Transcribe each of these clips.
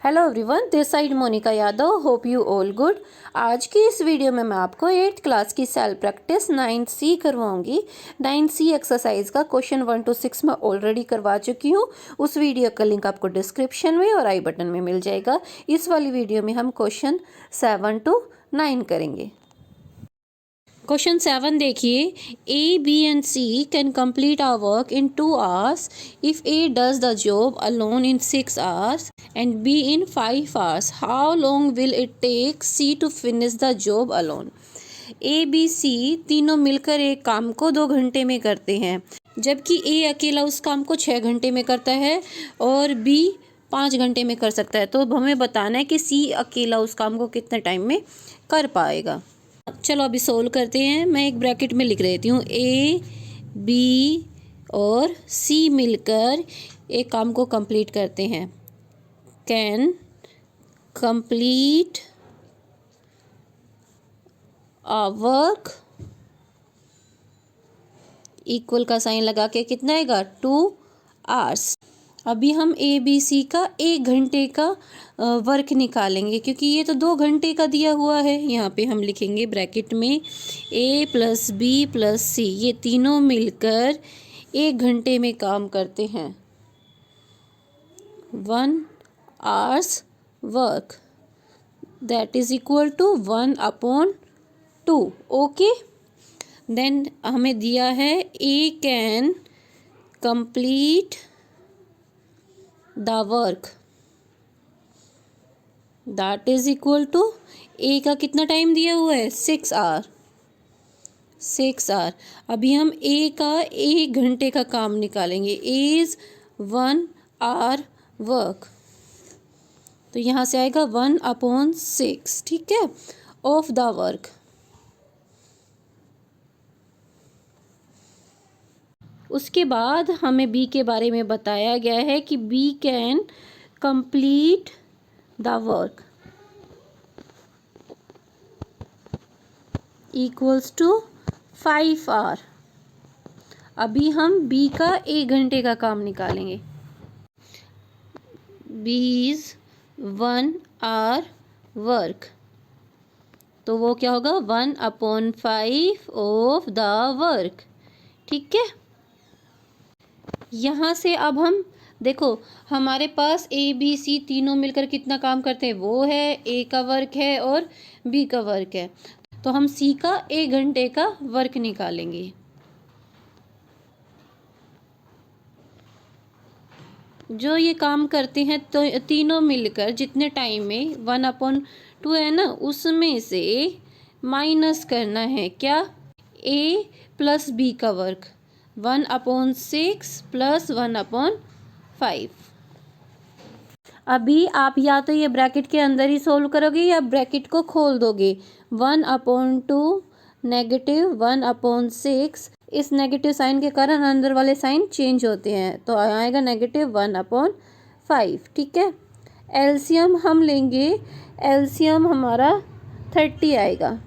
Hello everyone, this side Monika Yadav. Hope you all good. आज की इस वीडियो में मैं आपको 8th क्लास की self practice 9C करवाऊंगी। 9C exercise का क्वेश्चन 1 to 6 मैं ऑलरेडी करवा चुकी हूँ। उस वीडियो का लिंक आपको डिस्क्रिप्शन में और आई बटन में मिल जाएगा। इस वाली वीडियो में हम क्वेश्चन 7 to 9 करेंगे। क्वेश्चन 7 देखिए, A B and C can complete our work in 2 hours if A does the job alone in 6 hours and B in 5 hours. How long will it take C to finish the job alone? A, B, C तीनों मिलकर एक काम को 2 घंटे में करते हैं, जबकि A अकेला उस काम को 6 घंटे में करता है और B 5 घंटे में कर सकता है। तो हमें बताना है कि C अकेला उस काम को कितने टाइम में कर पाएगा। चलो अभी सोल्व करते हैं। मैं एक ब्रैकेट में लिख देती हूँ, A, B और C मिलकर एक काम को कंप्लीट करते हैं। Can complete a work, equal का साइन लगा के कितना आएगा 2 hours। अभी हम ए बी सी का 1 घंटे का वर्क निकालेंगे, क्योंकि ये तो 2 घंटे का दिया हुआ है। यहाँ पे हम लिखेंगे ब्रैकेट में ए प्लस बी प्लस सी, ये तीनों मिलकर 1 घंटे में काम करते हैं। 1 hours work that is equal to 1/2। Okay, then हमें दिया है A can complete the work that is equal to, A का कितना टाइम दिया हुआ है 6 hour। 6 hour। अभी हम ए का 1 घंटे का काम निकालेंगे। इज 1 hour वर्क, तो यहाँ से आएगा 1/6, ठीक है, ऑफ द वर्क। उसके बाद हमें बी के बारे में बताया गया है कि B can complete the work equals to 5 hour। अभी हम बी का 1 घंटे का काम निकालेंगे। बी इज 1 hour वर्क, तो वो क्या होगा 1/5 ऑफ द वर्क, ठीक है। यहाँ से अब हम देखो, हमारे पास ए बी सी तीनों मिलकर कितना काम करते हैं, वो है ए का वर्क है और बी का वर्क है। तो हम सी का 1 घंटे का वर्क निकालेंगे। जो ये काम करते हैं तो तीनों मिलकर जितने टाइम में 1/2 है ना, उसमें से माइनस करना है क्या, ए प्लस बी का वर्क 1/6 प्लस 1/5। अभी आप या तो ये ब्रैकेट के अंदर ही सोल्व करोगे या ब्रैकेट को खोल दोगे। 1/2 नेगेटिव 1/6, इस नेगेटिव साइन के कारण अंदर वाले साइन चेंज होते हैं, तो आएगा नेगेटिव 1/5, ठीक है। एलसीएम हम लेंगे, एलसीएम हमारा 30 आएगा।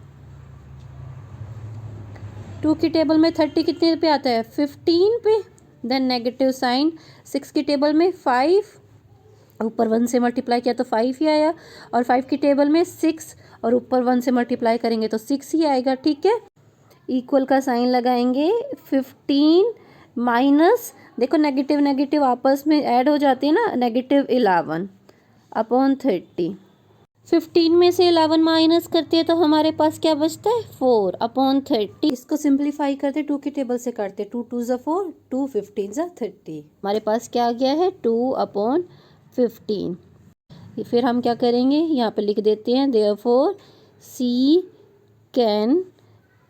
2 की टेबल में 30 कितने पे आता है 15 पे, देन नेगेटिव साइन 6 की टेबल में 5, ऊपर 1 से मल्टीप्लाई किया तो 5 ही आया, और 5 की टेबल में 6 और ऊपर 1 से मल्टीप्लाई करेंगे तो 6 ही आएगा, ठीक है। इक्वल का साइन लगाएंगे। 15 माइनस, देखो नेगेटिव नेगेटिव आपस में ऐड हो जाते हैं ना, नेगेटिव 11/30। 15 में से 11 माइनस करते हैं तो हमारे पास क्या बचता है 4/30। इसको सिंप्लीफाई करते 2 की टेबल से काटते, 2 2 4, 2 15 30। हमारे पास क्या आ गया है 2/15। फिर हम क्या करेंगे, यहाँ पे लिख देते हैं therefore C can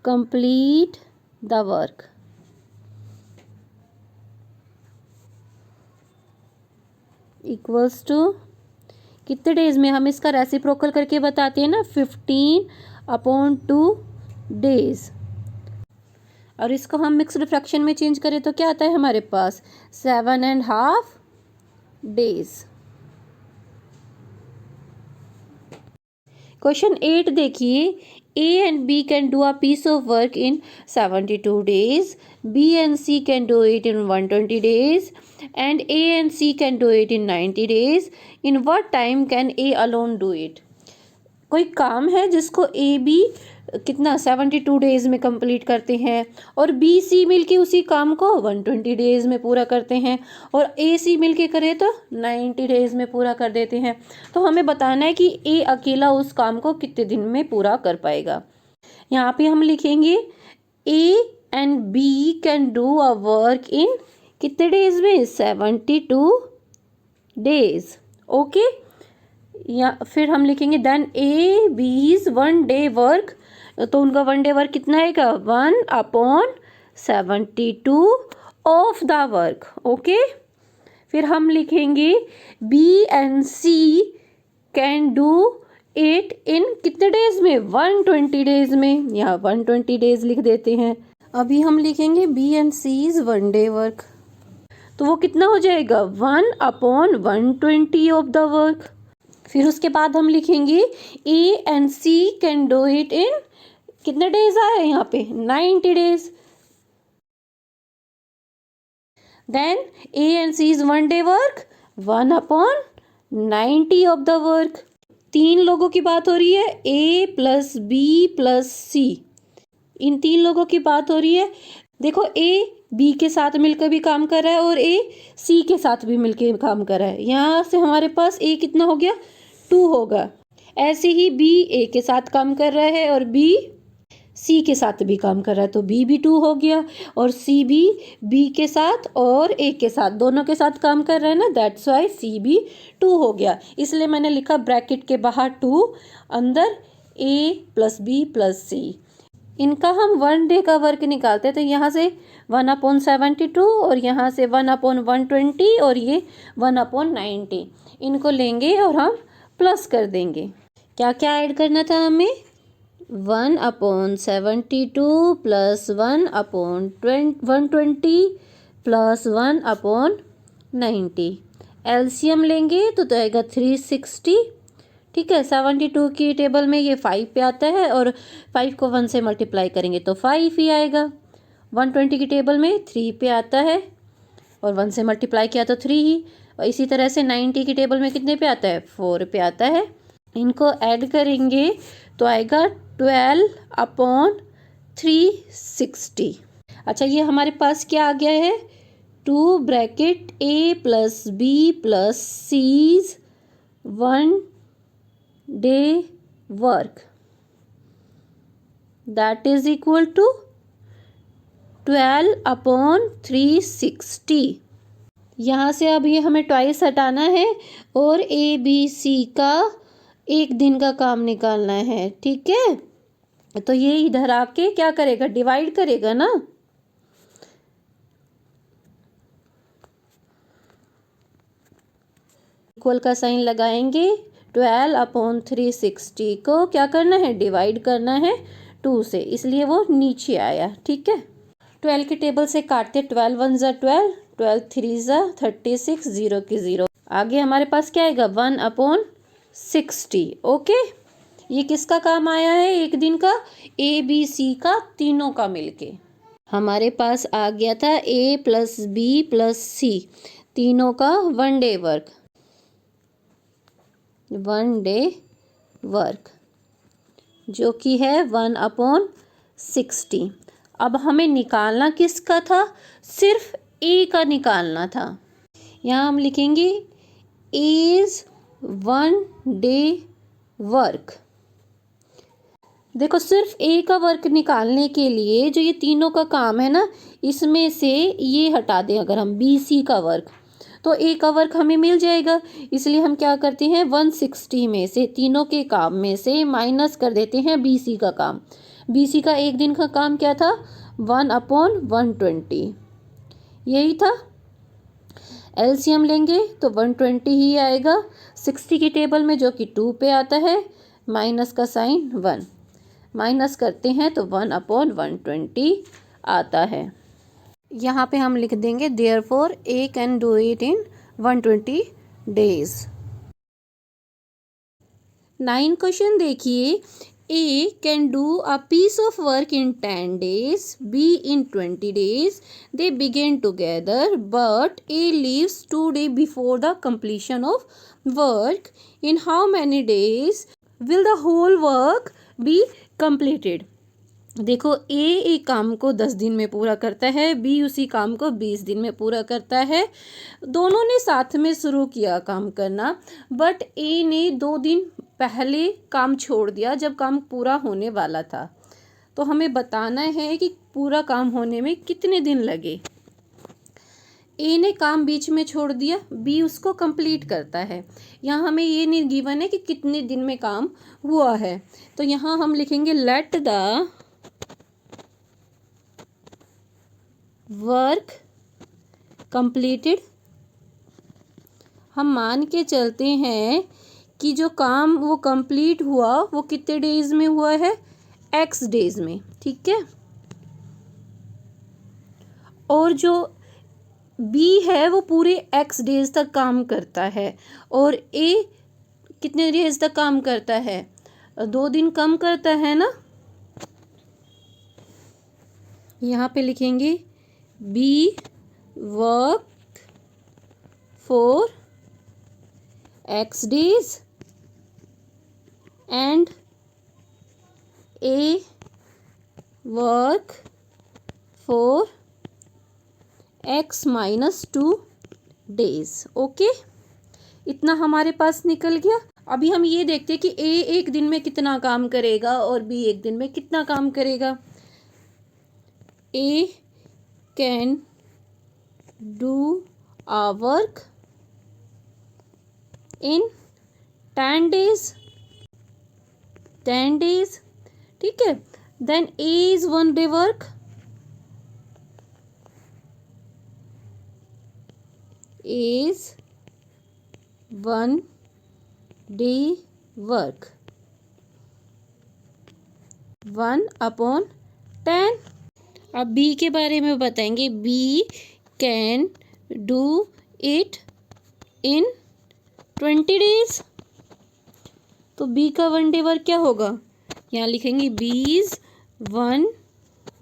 complete the work equals to, कितने डेज में, हम इसका रेसिप्रोकल करके बताते हैं ना, 15/2 डेज। और इसको हम मिक्स्ड फ्रैक्शन में चेंज करें तो क्या आता है हमारे पास 7.5 डेज। क्वेश्चन 8 देखिए, A and B can do a piece of work in 72 days, B and C can do it in 120 days, and A and C can do it in 90 days. In what time can A alone do it? कोई काम है जिसको A B कितना 72 days में complete करते हैं और B C मिलके उसी काम को 120 डेज में पूरा करते हैं और ए सी मिलके करे तो 90 डेज में पूरा कर देते हैं। तो हमें बताना है कि ए अकेला उस काम को कितने दिन में पूरा कर पाएगा। यहाँ पे हम लिखेंगे A and B can do a work in कितने डेज में 72 डेज। ओके, या फिर हम लिखेंगे देन ए बीज 1 डे वर्क, तो उनका 1 डे वर्क कितना आएगा 1/72 ऑफ द वर्क। ओके, फिर हम लिखेंगे B and C can do it in कितने डेज में 120 डेज में, यहाँ 120 डेज लिख देते हैं। अभी हम लिखेंगे B and C is 1 day work, तो वो कितना हो जाएगा 1/120 ऑफ द वर्क। फिर उसके बाद हम लिखेंगे A and C can do it in कितने डेज आए यहाँ पे 90 days. Then A and C is 1 day work 1/90 of the work. 3 लोगों की बात हो रही है, A plus B plus C, इन 3 लोगों की बात हो रही है। देखो ए बी के साथ मिलकर भी काम कर रहा है और ए सी के साथ भी मिलकर काम कर रहा है। यहाँ से हमारे पास ए कितना हो गया 2 होगा। ऐसे ही बी ए के साथ काम कर रहा है और बी सी के साथ भी काम कर रहा है, तो बी भी 2 हो गया और सी भी बी के साथ और ए के साथ दोनों के साथ काम कर रहा है ना, दैट्स वाई सी भी 2 हो गया। इसलिए मैंने लिखा ब्रैकेट के बाहर 2, अंदर ए प्लस बी प्लस सी। इनका हम 1 डे का वर्क निकालते हैं, तो यहाँ से 1/72 और यहाँ से 1/120 और ये 1/90, इनको लेंगे और हम प्लस कर देंगे। क्या क्या ऐड करना था हमें 1/72 प्लस 1/120 प्लस 1/90। एलसीएम लेंगे तो आएगा 360। ठीक है, 72 की टेबल में ये 5 पे आता है और 5 को 1 से मल्टीप्लाई करेंगे तो 5 ही आएगा। 120 की टेबल में 3 पे आता है और 1 से मल्टीप्लाई किया तो 3 ही। और इसी तरह से 90 की टेबल में कितने पे आता है 4 पे आता है। इनको ऐड करेंगे तो आएगा 12/360। अच्छा, ये हमारे पास क्या आ गया है 2 bracket A plus B plus C's 1 day work, that is equal to 12/360। यहाँ से अब ये हमें ट्वाइस हटाना है और ए बी सी का 1 दिन का काम निकालना है। ठीक है, तो ये इधर आके क्या करेगा डिवाइड करेगा ना, इक्वल का साइन लगाएंगे। 12/360 को क्या करना है डिवाइड करना है 2 से, इसलिए वो नीचे आया। ठीक है, 12 की टेबल से काटते 12 1 ज़ा 12, 12 3 ज़ा 36, 0 की 0। आगे हमारे पास क्या आएगा 1/60। ओके, ये किसका काम आया है 1 दिन का ए बी सी का तीनों का मिलके। हमारे पास आ गया था ए प्लस बी प्लस सी तीनों का 1 डे वर्क, 1 डे वर्क जो कि है 1/60। अब हमें निकालना किसका था सिर्फ ए का निकालना था। यहाँ हम लिखेंगे इज 1 डे वर्क। देखो सिर्फ ए का वर्क निकालने के लिए जो ये तीनों का काम है ना, इसमें से ये हटा दें अगर हम बी सी का वर्क, तो ए का वर्क हमें मिल जाएगा। इसलिए हम क्या करते हैं 160 में से तीनों के काम में से माइनस कर देते हैं बी सी का काम। बी सी का 1 दिन का काम क्या था 1/120, यही था। एलसीएम लेंगे तो 120 ही आएगा। 60 की टेबल में जो कि 2 पे आता है, माइनस का साइन 1, माइनस करते हैं तो 1/120 आता है। यहाँ पे हम लिख देंगे therefore A can do it in 120 days. 9 question देखिए। A can do a piece of work in 10 days, B in 20 days. They begin together, but A leaves 2 days before the completion of work. In how many days will the whole work be completed? देखो, ए एक काम को 10 दिन में पूरा करता है, B उसी काम को 20 दिन में पूरा करता है। दोनों ने साथ में शुरू किया काम करना, बट ए ने 2 दिन पहले काम छोड़ दिया जब काम पूरा होने वाला था। तो हमें बताना है कि पूरा काम होने में कितने दिन लगे। ए ने काम बीच में छोड़ दिया, बी उसको कंप्लीट करता है। यहाँ हमें ये नहीं गिवन है कि कितने दिन में काम हुआ है, तो यहाँ हम लिखेंगे लेट द वर्क कंप्लीटेड। हम मान के चलते हैं कि जो काम वो कंप्लीट हुआ वो कितने डेज में हुआ है, एक्स डेज में, ठीक है। और जो बी है वो पूरे एक्स डेज तक काम करता है, और ए कितने डेज तक काम करता है, 2 दिन कम करता है ना। यहाँ पे लिखेंगे B work for x days and A work for x minus 2 days। Okay, इतना हमारे पास निकल गया। अभी हम ये देखते हैं कि A एक दिन में कितना काम करेगा और B एक दिन में कितना काम करेगा। A can do a work in 10 days, 10 days, ठीक है। Then A is 1 day work, is 1 day work, 1/10। अब B के बारे में बताएंगे, B can do it in 20 days। तो बी का 1 डे वर्क क्या होगा, यहाँ लिखेंगे B is 1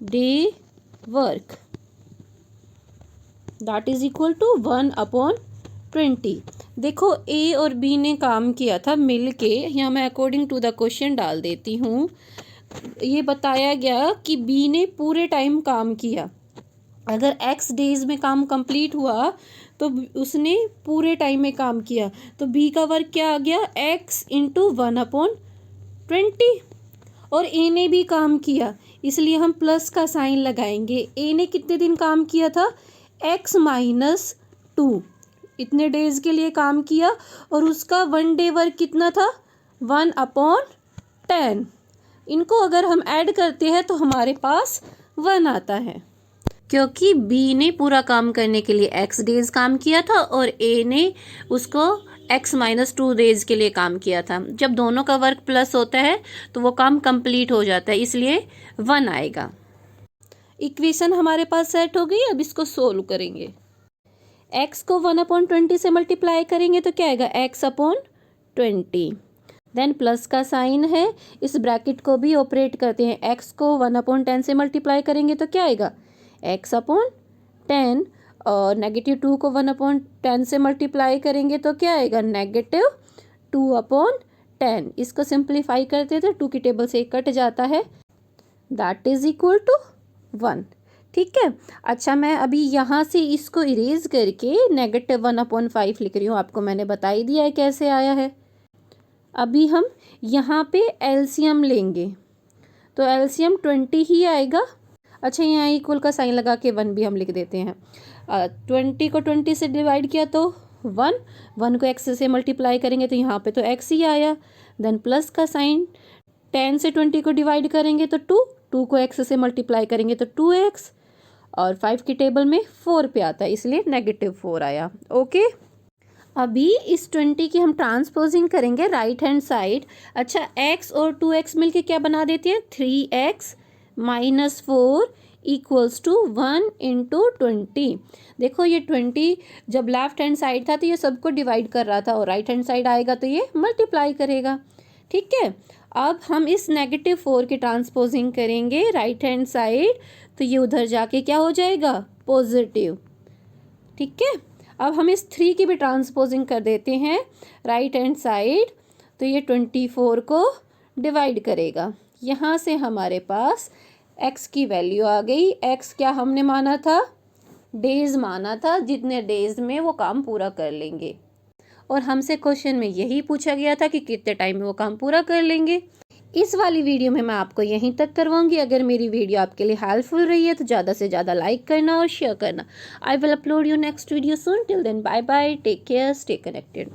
day work, that is equal to 1/20। देखो, ए और बी ने काम किया था मिल के। यहाँ मैं अकॉर्डिंग टू द क्वेश्चन डाल देती हूँ। ये बताया गया कि बी ने पूरे टाइम काम किया। अगर एक्स डेज में काम कंप्लीट हुआ तो उसने पूरे टाइम में काम किया, तो बी का वर्क क्या आ गया, एक्स इंटू 1/20। और ए ने भी काम किया, इसलिए हम प्लस का साइन लगाएंगे। ए ने कितने दिन काम किया था, एक्स माइनस 2, इतने डेज के लिए काम किया, और उसका 1 डे वर्क कितना था, 1/10। इनको अगर हम ऐड करते हैं तो हमारे पास 1 आता है, क्योंकि बी ने पूरा काम करने के लिए एक्स डेज काम किया था और ए ने उसको एक्स माइनस 2 डेज के लिए काम किया था। जब दोनों का वर्क प्लस होता है तो वो काम कंप्लीट हो जाता है, इसलिए 1 आएगा। इक्वेशन हमारे पास सेट हो गई। अब इसको सोल्व करेंगे। एक्स को 1/20 से मल्टीप्लाई करेंगे तो क्या आएगा, x/20। देन प्लस का साइन है, इस ब्रैकेट को भी ऑपरेट करते हैं। एक्स को 1/10 से मल्टीप्लाई करेंगे तो क्या आएगा, x/10, और -2 को 1/10 से मल्टीप्लाई करेंगे तो क्या आएगा, -2/10। इसको सिंप्लीफाई करते तो 2 की टेबल से कट जाता है, दैट इज इक्वल टू 1। ठीक है। अच्छा, मैं अभी यहाँ से इसको इरेज करके -1/5 लिख रही हूँ। आपको मैंने बता ही दिया है कैसे आया है। अभी हम यहाँ पे एलसीएम लेंगे तो एलसीएम 20 ही आएगा। अच्छा, यहाँ इक्वल का साइन लगा के 1 भी हम लिख देते हैं। 20 को 20 से डिवाइड किया तो 1 को x से मल्टीप्लाई करेंगे तो यहाँ पे तो x ही आया। देन प्लस का साइन, 10 से 20 को डिवाइड करेंगे तो 2 को x से मल्टीप्लाई करेंगे तो 2x, और 5 की टेबल में 4 पे आता है, इसलिए -4 आया। ओके, अभी इस 20 की हम ट्रांसपोजिंग करेंगे राइट हैंड साइड। अच्छा, x और 2x मिलके क्या बना देते हैं, 3x - 4 इक्वल्स टू 1 × 20। देखो, ये 20 जब लेफ्ट हैंड साइड था तो ये सबको डिवाइड कर रहा था, और राइट हैंड साइड आएगा तो ये मल्टीप्लाई करेगा। ठीक है। अब हम इस -4 की ट्रांसपोजिंग करेंगे राइट हैंड साइड, तो ये उधर जाके क्या हो जाएगा, पॉजिटिव। ठीक है। अब हम इस 3 की भी ट्रांसपोजिंग कर देते हैं राइट हैंड साइड, तो ये 24 को डिवाइड करेगा। यहाँ से हमारे पास x की वैल्यू आ गई। x क्या हमने माना था, डेज माना था, जितने डेज में वो काम पूरा कर लेंगे। और हमसे क्वेश्चन में यही पूछा गया था कि कितने टाइम में वो काम पूरा कर लेंगे। इस वाली वीडियो में मैं आपको यहीं तक करवाऊंगी। अगर मेरी वीडियो आपके लिए हेल्पफुल रही है तो ज़्यादा से ज़्यादा लाइक करना और शेयर करना। I will upload your next video soon. Till then bye bye, take care, stay connected.